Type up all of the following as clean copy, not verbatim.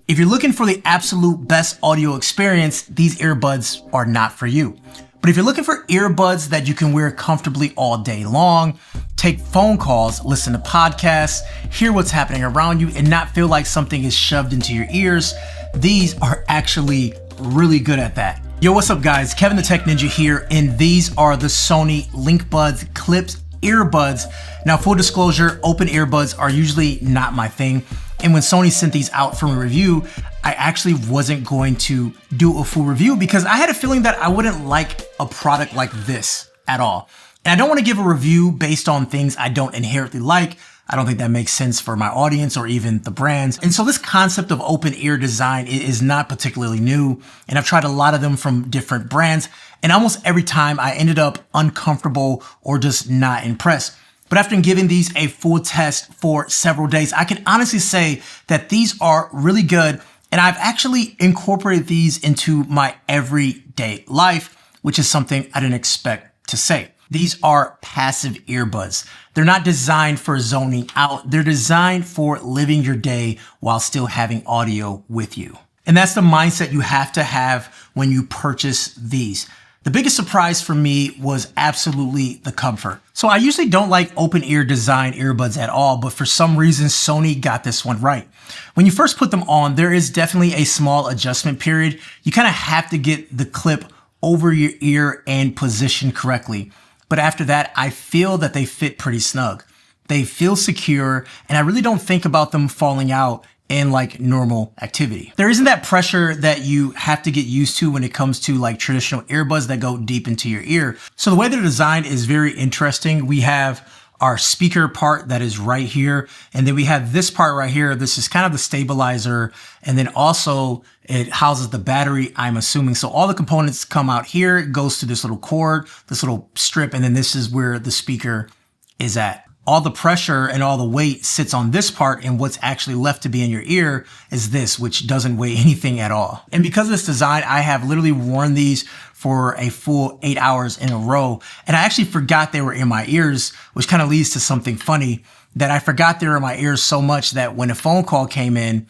If you're looking for the absolute best audio experience, these earbuds are not for you. But if you're looking for earbuds that you can wear comfortably all day long, take phone calls, listen to podcasts, hear what's happening around you, and not feel like something is shoved into your ears, these are actually really good at that. Yo, what's up guys? Kevin the Tech Ninja here, and these are the Sony LinkBuds Clip earbuds. Now, full disclosure, open earbuds are usually not my thing. And when Sony sent these out from a review, I actually wasn't going to do a full review because I had a feeling that I wouldn't like a product like this at all. And I don't want to give a review based on things I don't inherently like. I don't think that makes sense for my audience or even the brands. And so this concept of open ear design is not particularly new. And I've tried a lot of them from different brands. And almost every time I ended up uncomfortable or just not impressed. But after giving these a full test for several days, I can honestly say that these are really good. And I've actually incorporated these into my everyday life, which is something I didn't expect to say. These are passive earbuds. They're not designed for zoning out. They're designed for living your day while still having audio with you. And that's the mindset you have to have when you purchase these. The biggest surprise for me was absolutely the comfort. So I usually don't like open ear design earbuds at all, but for some reason, Sony got this one right. When you first put them on, there is definitely a small adjustment period. You kind of have to get the clip over your ear and positioned correctly. But after that, I feel that they fit pretty snug. They feel secure, and I really don't think about them falling out in like normal activity. There isn't that pressure that you have to get used to when it comes to like traditional earbuds that go deep into your ear. So the way they're designed is very interesting. We have our speaker part that is right here. And then we have this part right here. This is kind of the stabilizer. And then also it houses the battery, I'm assuming. So all the components come out here. It goes to this little cord, this little strip. And then this is where the speaker is at. All the pressure and all the weight sits on this part, and what's actually left to be in your ear is this, which doesn't weigh anything at all. And because of this design, I have literally worn these for a full 8 hours in a row. And I actually forgot they were in my ears, which kind of leads to something funny, that I forgot they were in my ears so much that when a phone call came in,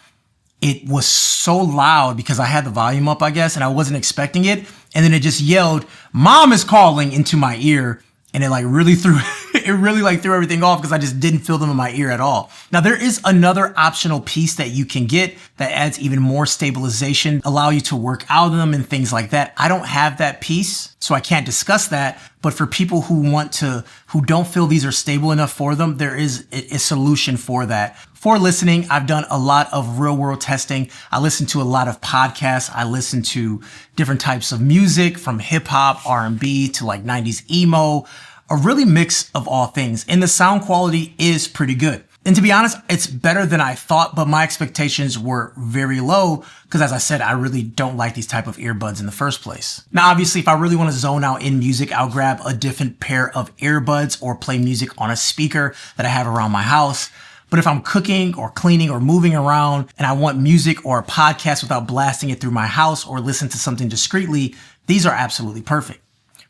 it was so loud because I had the volume up, I guess, and I wasn't expecting it. And then it just yelled, "Mom is calling," into my ear. And it really threw everything off because I just didn't feel them in my ear at all. Now there is another optional piece that you can get that adds even more stabilization, allow you to work out of them and things like that. I don't have that piece, so I can't discuss that. But for people who don't feel these are stable enough for them, there is a solution for that. For listening, I've done a lot of real world testing. I listen to a lot of podcasts. I listen to different types of music from hip hop, R&B to like 90s emo, a really mix of all things. And the sound quality is pretty good. And to be honest, it's better than I thought, but my expectations were very low because, as I said, I really don't like these type of earbuds in the first place. Now, obviously, if I really want to zone out in music, I'll grab a different pair of earbuds or play music on a speaker that I have around my house. But if I'm cooking or cleaning or moving around and I want music or a podcast without blasting it through my house or listen to something discreetly, these are absolutely perfect.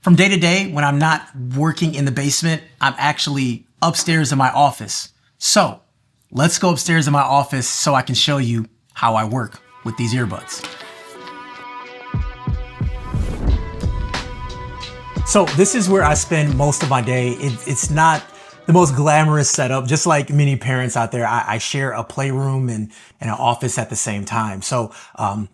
From day to day, when I'm not working in the basement, I'm actually upstairs in my office. So let's go upstairs in my office so I can show you how I work with these earbuds. So this is where I spend most of my day. It's not the most glamorous setup. Just like many parents out there, I share a playroom and an office at the same time. So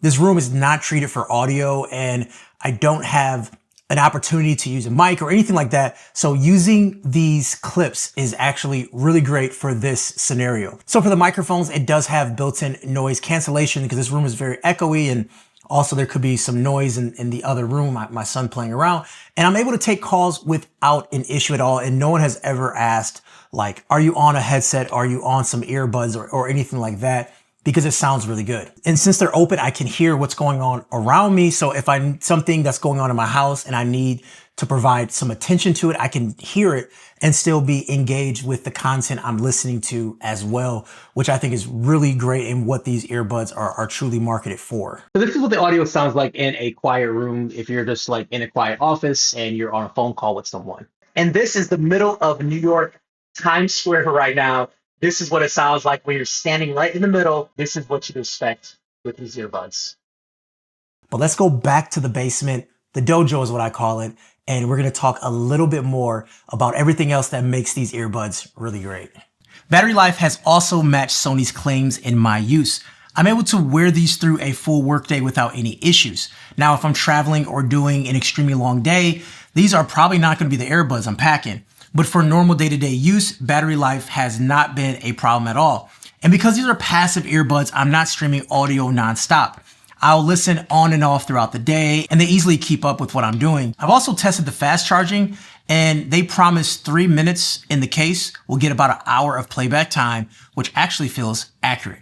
this room is not treated for audio, and I don't have an opportunity to use a mic or anything like that. So using these clips is actually really great for this scenario. So for the microphones, it does have built-in noise cancellation because this room is very echoey, and also there could be some noise in the other room, my son playing around. And I'm able to take calls without an issue at all. And no one has ever asked, like, are you on a headset? Are you on some earbuds or anything like that? Because it sounds really good. And since they're open, I can hear what's going on around me. So if I something that's going on in my house and I need to provide some attention to it, I can hear it and still be engaged with the content I'm listening to as well, which I think is really great in what these earbuds are truly marketed for. So this is what the audio sounds like in a quiet room if you're just like in a quiet office and you're on a phone call with someone. And this is the middle of New York, Times Square right now. This is what it sounds like when you're standing right in the middle. This is what you'd expect with these earbuds. But let's go back to the basement. The dojo is what I call it. And we're going to talk a little bit more about everything else that makes these earbuds really great. Battery life has also matched Sony's claims in my use. I'm able to wear these through a full workday without any issues. Now, if I'm traveling or doing an extremely long day, these are probably not going to be the earbuds I'm packing. But for normal day-to-day use, battery life has not been a problem at all. And because these are passive earbuds, I'm not streaming audio nonstop. I'll listen on and off throughout the day, and they easily keep up with what I'm doing. I've also tested the fast charging, and they promise 3 minutes in the case will get about an hour of playback time, which actually feels accurate.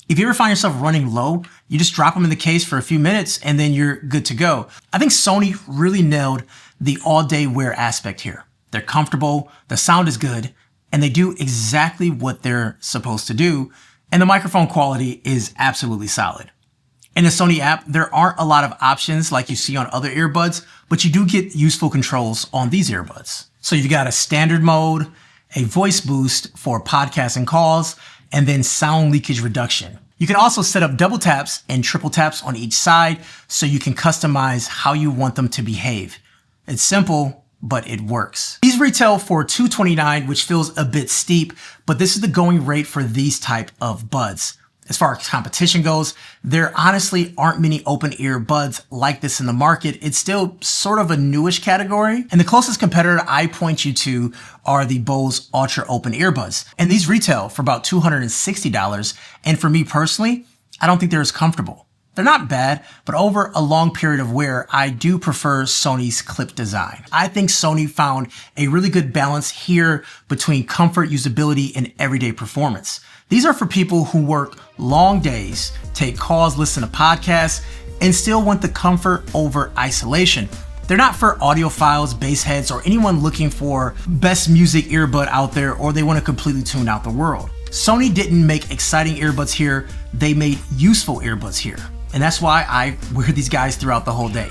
If you ever find yourself running low, you just drop them in the case for a few minutes and then you're good to go. I think Sony really nailed the all-day wear aspect here. They're comfortable, the sound is good, and they do exactly what they're supposed to do, and the microphone quality is absolutely solid. In the Sony app, there aren't a lot of options like you see on other earbuds, but you do get useful controls on these earbuds. So you've got a standard mode, a voice boost for podcasts and calls, and then sound leakage reduction. You can also set up double taps and triple taps on each side so you can customize how you want them to behave. It's simple, but it works. These retail for $229, which feels a bit steep, but this is the going rate for these type of buds. As far as competition goes, there honestly aren't many open ear buds like this in the market. It's still sort of a newish category. And the closest competitor I point you to are the Bose Ultra Open Earbuds. And these retail for about $260. And for me personally, I don't think they're as comfortable. They're not bad, but over a long period of wear, I do prefer Sony's clip design. I think Sony found a really good balance here between comfort, usability, and everyday performance. These are for people who work long days, take calls, listen to podcasts, and still want the comfort over isolation. They're not for audiophiles, bass heads, or anyone looking for best music earbud out there, or they want to completely tune out the world. Sony didn't make exciting earbuds here, they made useful earbuds here. And that's why I wear these guys throughout the whole day.